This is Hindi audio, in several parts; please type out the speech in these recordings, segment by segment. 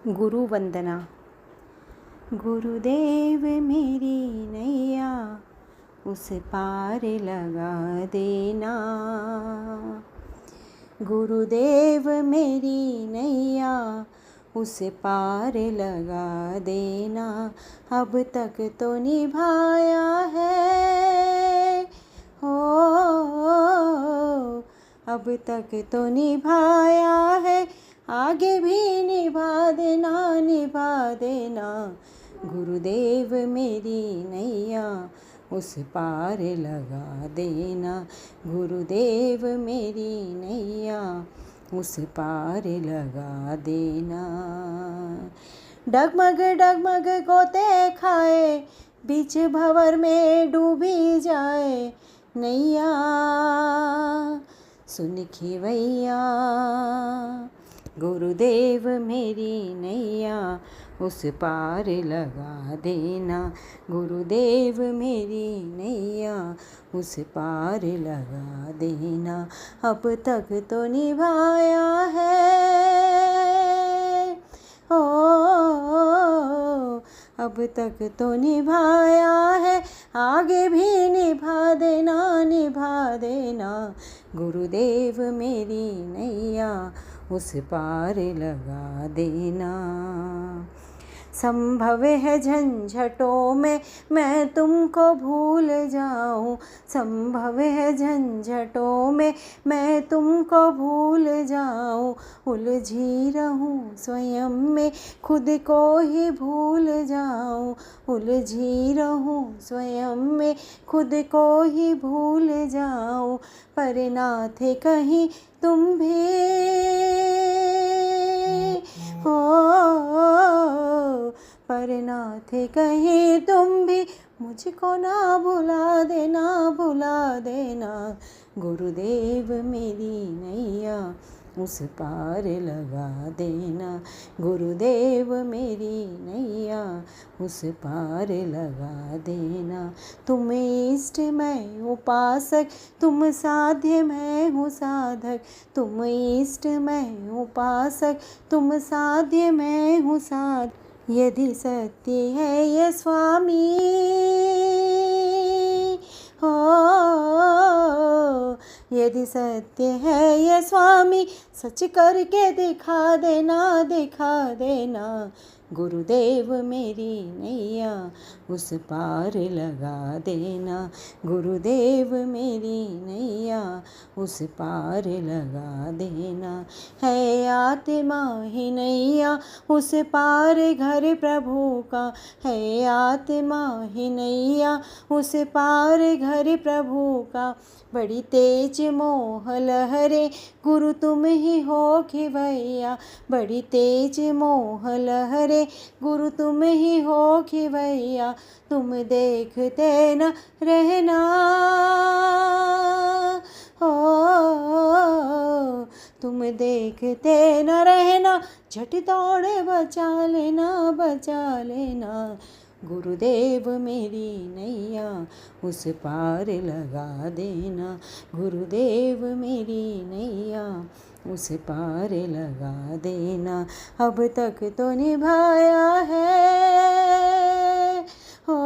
गुरु वंदना। गुरुदेव मेरी नैया उस पार लगा देना। गुरुदेव मेरी नैया उस पार लगा देना। अब तक तो निभाया है हो, अब तक तो निभाया है, आगे भी निभा देना, निभा देना। गुरुदेव मेरी नैया उस पार लगा देना। गुरुदेव मेरी नैया उस पार लगा देना। डगमग डगमग गोते खाए, बीच भंवर में डूबी जाए नैया, सुन खिवैया। गुरुदेव मेरी नैया उस पार लगा देना। गुरुदेव मेरी नैया उस पार लगा देना। अब तक तो निभाया है हो, अब तक तो निभाया है, आगे भी निभा देना, निभा देना। गुरुदेव मेरी नैया उस पार लगा देना। संभव है झंझटों में मैं तुमको भूल जाऊं, संभव है झंझटों में मैं तुमको भूल जाऊं। उलझी रहूं स्वयं में खुद को ही भूल जाऊं, उलझी रहूं स्वयं में खुद को ही भूल जाऊं। पर ना थे कहीं तुम भी हो, पर ना थे कहीं तुम भी, मुझको ना भुला देना, भुला देना। गुरुदेव मेरी नैया उस पार लगा देना। गुरुदेव मेरी नैया उस पार लगा देना। तुम इष्ट मैं उपासक, तुम साध्य मैं हूँ साधक। तुम इष्ट मैं उपासक, तुम साध्य मैं हूँ साधक। यदि सत्य है ये स्वामी हो, यदि सत्य है ये स्वामी, सच करके दिखा देना, दिखा देना। गुरुदेव मेरी नैया उस पार लगा देना। गुरुदेव मेरी नैया उस पार लगा देना। है आत्मा ही नैया उस पार घर प्रभु का, है आत्मा ही नैया उस पार घर प्रभु का। बड़ी तेज मोह लहरे गुरु तुम ही हो खिवैया, बड़ी तेज मोह लहरे गुरु तुम ही हो खिवैया। तुम देखते न रहना हो, तुम देखते न रहना, झट दौड़े बचा लेना, बचा लेना। गुरुदेव मेरी नैया उस पार लगा देना। गुरुदेव मेरी नैया उस पार लगा देना। अब तक तो निभाया है हो,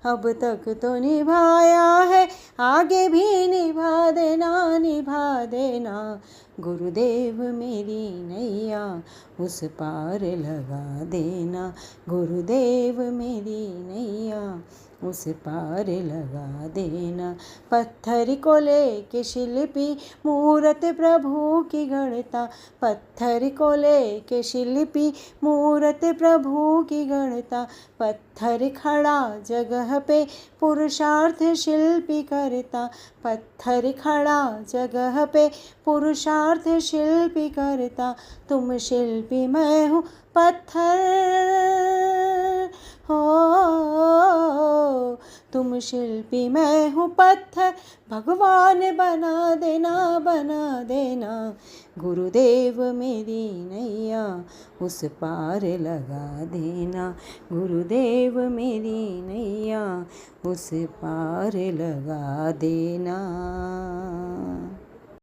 अब तक तो निभाया है, आगे भी निभा देना, निभा देना। गुरुदेव मेरी नैया उस पार लगा देना। गुरुदेव मेरी नैया उस पार लगा देना। पत्थर को लेके शिल्पी मूरत प्रभु की गढ़ता, पत्थर को लेके शिल्पी मूरत प्रभु की गढ़ता। पत्थर खड़ा जगह पे पुरुषार्थ शिल्पी करता, पत्थर खड़ा जगह पे पुरुषार्थ शिल्पी करता। तुम शिल्पी मैं हूँ पत्थर हो, तुम शिल्पी मैं हूँ पत्थर, भगवान बना देना, बना देना। गुरुदेव मेरी नैया उस पार लगा देना। गुरुदेव मेरी नैया उस पार लगा देना।